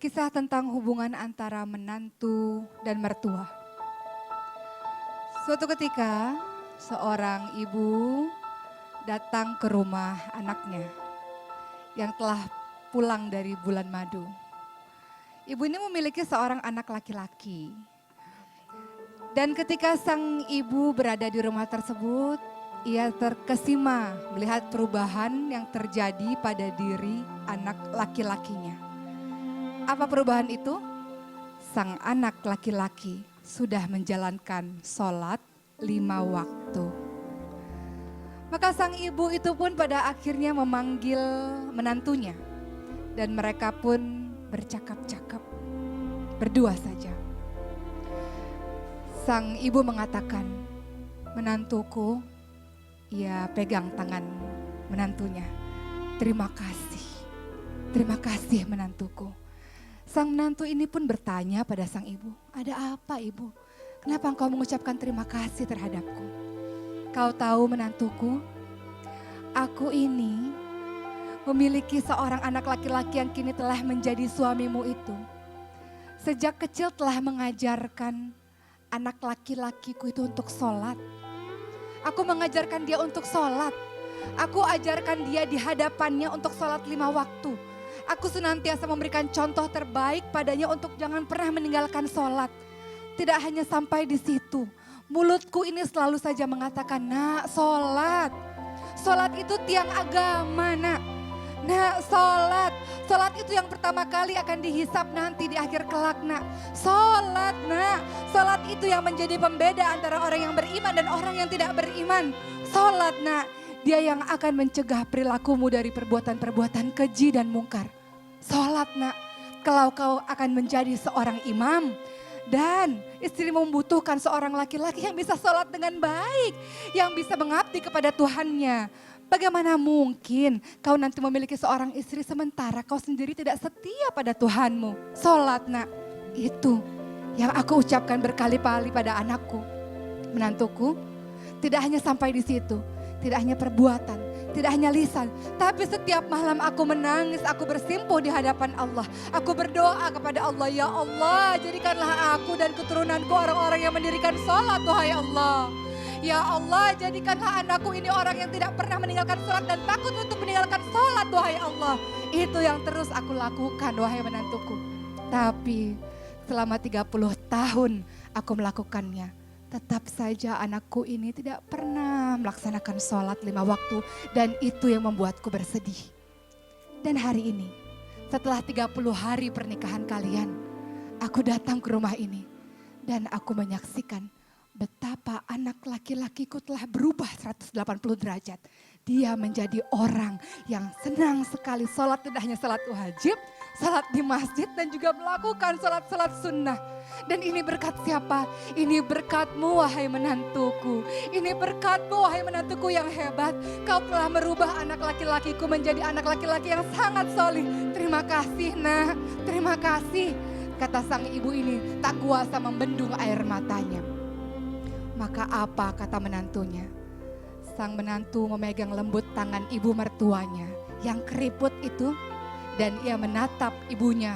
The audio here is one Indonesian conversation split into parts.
Kisah tentang hubungan antara menantu dan mertua. Suatu ketika, seorang ibu datang ke rumah anaknya yang telah pulang dari bulan madu. Ibu ini memiliki seorang anak laki-laki. Dan ketika sang ibu berada di rumah tersebut, ia terkesima melihat perubahan yang terjadi pada diri anak laki-lakinya. Apa perubahan itu? Sang anak laki-laki sudah menjalankan sholat 5 waktu. Maka sang ibu itu pun pada akhirnya memanggil menantunya. Dan mereka pun bercakap-cakap, berdua saja. Sang ibu mengatakan, menantuku, ia pegang tangan menantunya. Terima kasih menantuku. Sang menantu ini pun bertanya pada sang ibu, ada apa ibu? Kenapa engkau mengucapkan terima kasih terhadapku? Kau tahu menantuku, aku ini memiliki seorang anak laki-laki yang kini telah menjadi suamimu itu. Sejak kecil telah mengajarkan anak laki-lakiku itu untuk sholat. Aku mengajarkan dia untuk sholat. Aku ajarkan dia di hadapannya untuk sholat 5 waktu. Aku senantiasa memberikan contoh terbaik padanya untuk jangan pernah meninggalkan sholat. Tidak hanya sampai di situ. Mulutku ini selalu saja mengatakan, nak sholat. Sholat itu tiang agama nak. Nak sholat. Sholat itu yang pertama kali akan dihisap nanti di akhir kelak nak. Sholat nak. Sholat itu yang menjadi pembeda antara orang yang beriman dan orang yang tidak beriman. Sholat nak. Dia yang akan mencegah perilakumu dari perbuatan-perbuatan keji dan mungkar. Sholat nak, kalau kau akan menjadi seorang imam. Dan istrimu membutuhkan seorang laki-laki yang bisa sholat dengan baik. Yang bisa mengabdi kepada Tuhannya. Bagaimana mungkin kau nanti memiliki seorang istri sementara kau sendiri tidak setia pada Tuhanmu. Sholat nak, itu yang aku ucapkan berkali-kali pada anakku. Menantuku, tidak hanya sampai di situ. Tidak hanya perbuatan, tidak hanya lisan. Tapi setiap malam aku menangis, aku bersimpuh di hadapan Allah. Aku berdoa kepada Allah, ya Allah jadikanlah aku dan keturunanku orang-orang yang mendirikan sholat, wahai Allah. Ya Allah jadikanlah anakku ini orang yang tidak pernah meninggalkan sholat dan takut untuk meninggalkan sholat, wahai Allah. Itu yang terus aku lakukan, wahai menantuku. Tapi selama 30 tahun aku melakukannya. Tetap saja anakku ini tidak pernah melaksanakan sholat 5 waktu dan itu yang membuatku bersedih. Dan hari ini setelah 30 hari pernikahan kalian, aku datang ke rumah ini dan aku menyaksikan betapa anak laki-lakiku telah berubah 180 derajat. Dia menjadi orang yang senang sekali sholat, tidak hanya sholat wajib, sholat di masjid dan juga melakukan sholat-sholat sunnah. Dan ini berkat siapa? Ini berkatmu wahai menantuku. Ini berkatmu wahai menantuku yang hebat. Kau telah merubah anak laki-lakiku menjadi anak laki-laki yang sangat solih. Terima kasih nak, terima kasih. Kata sang ibu ini tak kuasa membendung air matanya. Maka apa kata menantunya? Sang menantu memegang lembut tangan ibu mertuanya yang keriput itu. Dan ia menatap ibunya,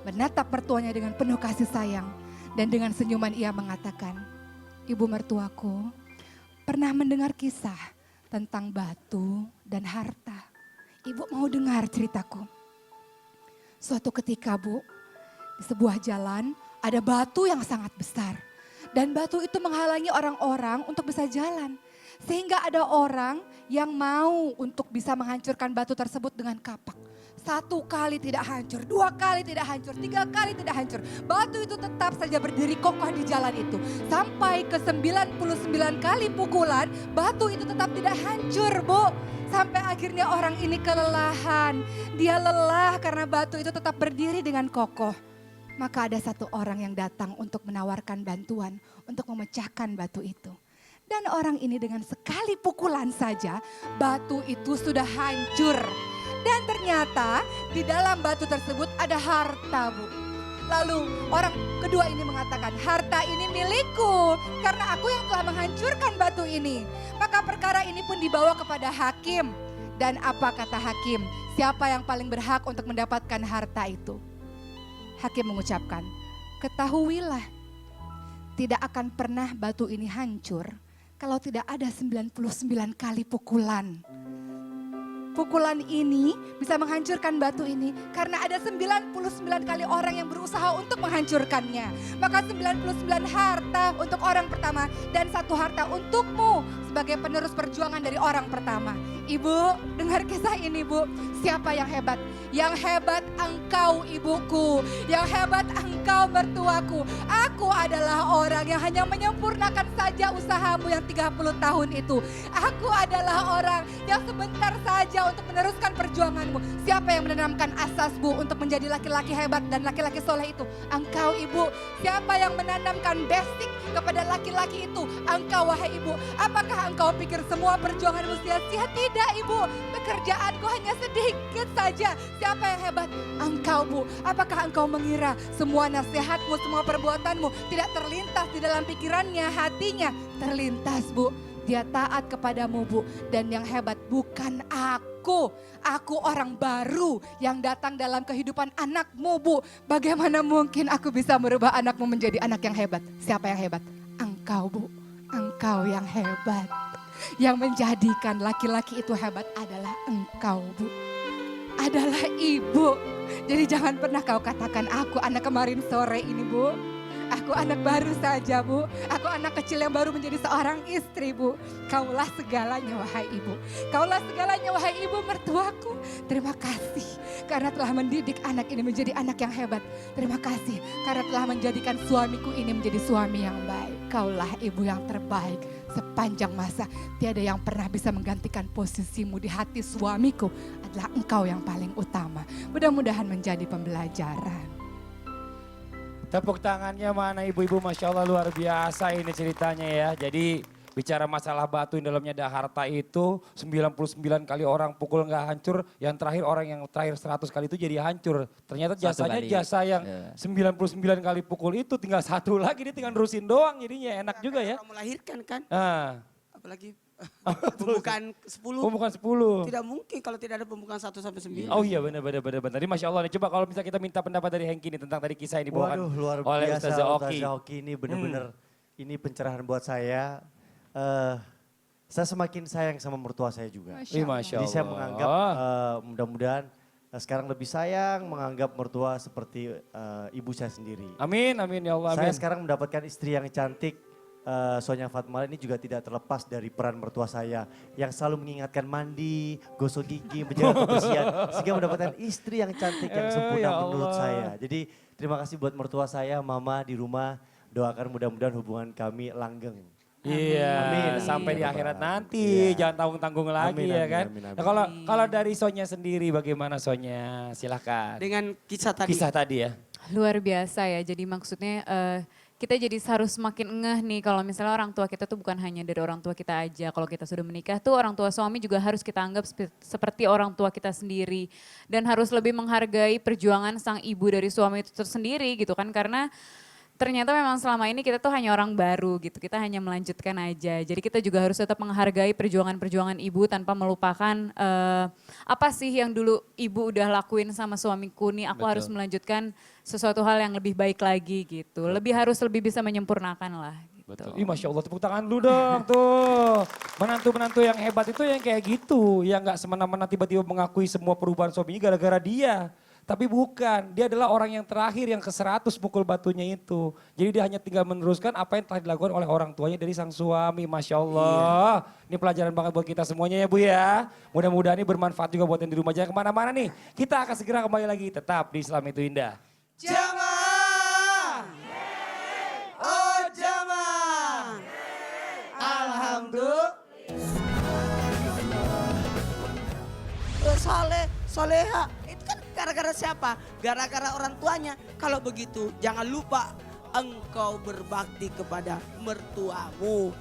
menatap mertuanya dengan penuh kasih sayang. Dan dengan senyuman ia mengatakan, ibu mertuaku pernah mendengar kisah tentang batu dan harta. Ibu mau dengar ceritaku. Suatu ketika bu, di sebuah jalan ada batu yang sangat besar. Dan batu itu menghalangi orang-orang untuk bisa jalan. Sehingga ada orang yang mau untuk bisa menghancurkan batu tersebut dengan kapak. 1 kali tidak hancur, 2 kali tidak hancur, 3 kali tidak hancur. Batu itu tetap saja berdiri kokoh di jalan itu. Sampai ke 99 kali pukulan, batu itu tetap tidak hancur bu. Sampai akhirnya orang ini kelelahan. Dia lelah karena batu itu tetap berdiri dengan kokoh. Maka ada satu orang yang datang untuk menawarkan bantuan untuk memecahkan batu itu. Dan orang ini dengan sekali pukulan saja, batu itu sudah hancur. Dan ternyata di dalam batu tersebut ada harta bu. Lalu orang kedua ini mengatakan, harta ini milikku karena aku yang telah menghancurkan batu ini. Maka perkara ini pun dibawa kepada hakim. Dan apa kata hakim? Siapa yang paling berhak untuk mendapatkan harta itu? Hakim mengucapkan, ketahuilah tidak akan pernah batu ini hancur kalau tidak ada 99 kali pukulan. Pukulan ini bisa menghancurkan batu ini karena ada 99 kali orang yang berusaha untuk menghancurkannya. Maka 99 harta untuk orang pertama dan 1 harta untukmu sebagai penerus perjuangan dari orang pertama. Ibu, dengar kisah ini Bu. Siapa yang hebat? Yang hebat engkau ibuku. Yang hebat engkau mertuaku. Aku adalah orang yang hanya menyempurnakan saja usahamu yang 30 tahun itu. Aku adalah orang yang sebentar saja untuk meneruskan perjuanganmu. Siapa yang menanamkan asas Bu untuk menjadi laki-laki hebat dan laki-laki soleh itu? Engkau ibu. Siapa yang menanamkan basic kepada laki-laki itu? Engkau wahai ibu. Apakah engkau pikir semua perjuanganmu sia-sia? Tidak ibu. Pekerjaanku hanya sedikit saja. Siapa yang hebat? Engkau Bu. Apakah engkau mengira semua nasihatmu, semua perbuatanmu tidak terlintas di dalam pikirannya, hatinya? Terlintas Bu. Dia taat kepadamu Bu. Dan yang hebat bukan aku. Aku orang baru yang datang dalam kehidupan anakmu Bu. Bagaimana mungkin aku bisa merubah anakmu menjadi anak yang hebat? Siapa yang hebat? Engkau Bu. Engkau yang hebat. Yang menjadikan laki-laki itu hebat adalah engkau Bu. Adalah ibu. Jadi jangan pernah kau katakan aku anak kemarin sore ini Bu. Aku anak baru saja Bu. Aku anak kecil yang baru menjadi seorang istri Bu. Kaulah segalanya wahai ibu. Kaulah segalanya wahai ibu mertuaku. Terima kasih karena telah mendidik anak ini menjadi anak yang hebat. Terima kasih karena telah menjadikan suamiku ini menjadi suami yang baik. Kaulah ibu yang terbaik sepanjang masa. Tiada yang pernah bisa menggantikan posisimu di hati suamiku. Adalah engkau yang paling utama. Mudah-mudahan menjadi pembelajaran. Tepuk tangannya mana ibu-ibu, Masya Allah luar biasa ini ceritanya ya. Jadi bicara masalah batu yang dalamnya ada harta itu 99 kali orang pukul nggak hancur. Yang terakhir orang yang terakhir 100 kali itu jadi hancur. Ternyata jasanya jasa yang 99 kali pukul itu tinggal 1 lagi dia tinggal nerusin doang jadinya enak juga ya. Orang melahirkan kan, apalagi pembukaan 10. Pembukaan 10. Tidak mungkin kalau tidak ada pembukaan 1 sampai 9. Oh iya benar. Jadi Masya Allah nih coba kalau bisa kita minta pendapat dari Hengki nih tentang tadi kisah ini dibawakan luar oleh biasa Ustazah Oki. Ustazah Oki ini benar-benar ini pencerahan buat saya. Saya semakin sayang sama mertua saya juga. Masya Allah. Jadi saya menganggap mudah-mudahan sekarang lebih sayang menganggap mertua seperti ibu saya sendiri. Amin ya Allah. Amin. Saya sekarang mendapatkan istri yang cantik. Sonya Fatmala ini juga tidak terlepas dari peran mertua saya yang selalu mengingatkan mandi, gosok gigi, menjaga kebersihan sehingga mendapatkan istri yang cantik yang sempurna menurut saya. Jadi terima kasih buat mertua saya, mama di rumah, doakan mudah-mudahan hubungan kami langgeng. Iya, amin. Sampai di akhirat nanti, jangan tanggung-tanggung lagi ya kan. Nah, kalau dari Sonya sendiri bagaimana Sonya? Silahkan. Dengan kisah tadi. Kisah tadi ya. Luar biasa ya, jadi maksudnya kita jadi harus semakin ngeh nih kalau misalnya orang tua kita tuh bukan hanya dari orang tua kita aja. Kalau kita sudah menikah tuh orang tua suami juga harus kita anggap seperti orang tua kita sendiri. Dan harus lebih menghargai perjuangan sang ibu dari suami itu tersendiri gitu kan. Karena ternyata memang selama ini kita tuh hanya orang baru gitu, kita hanya melanjutkan aja. Jadi kita juga harus tetap menghargai perjuangan-perjuangan ibu tanpa melupakan apa sih yang dulu ibu udah lakuin sama suamiku nih, aku harus melanjutkan sesuatu hal yang lebih baik lagi gitu. Harus lebih bisa menyempurnakan lah. Gitu. Betul. Ih Masya Allah tepuk tangan dulu dong tuh. Menantu-menantu yang hebat itu yang kayak gitu, yang gak semena-mena tiba-tiba mengakui semua perubahan suaminya gara-gara dia. Tapi bukan, dia adalah orang yang terakhir yang ke-100 pukul batunya itu. Jadi dia hanya tinggal meneruskan apa yang telah dilakukan oleh orang tuanya dari sang suami. Masya Allah. Iya. Ini pelajaran banget buat kita semuanya ya Bu ya. Mudah-mudahan ini bermanfaat juga buat yang di rumah. Jangan kemana-mana nih. Kita akan segera kembali lagi tetap di Islam itu Indah. Jamaah. Oh jamaah. Alhamdulillah. Soleha. Itu kan gara-gara siapa? Gara-gara orang tuanya. Kalau begitu jangan lupa engkau berbakti kepada mertuamu.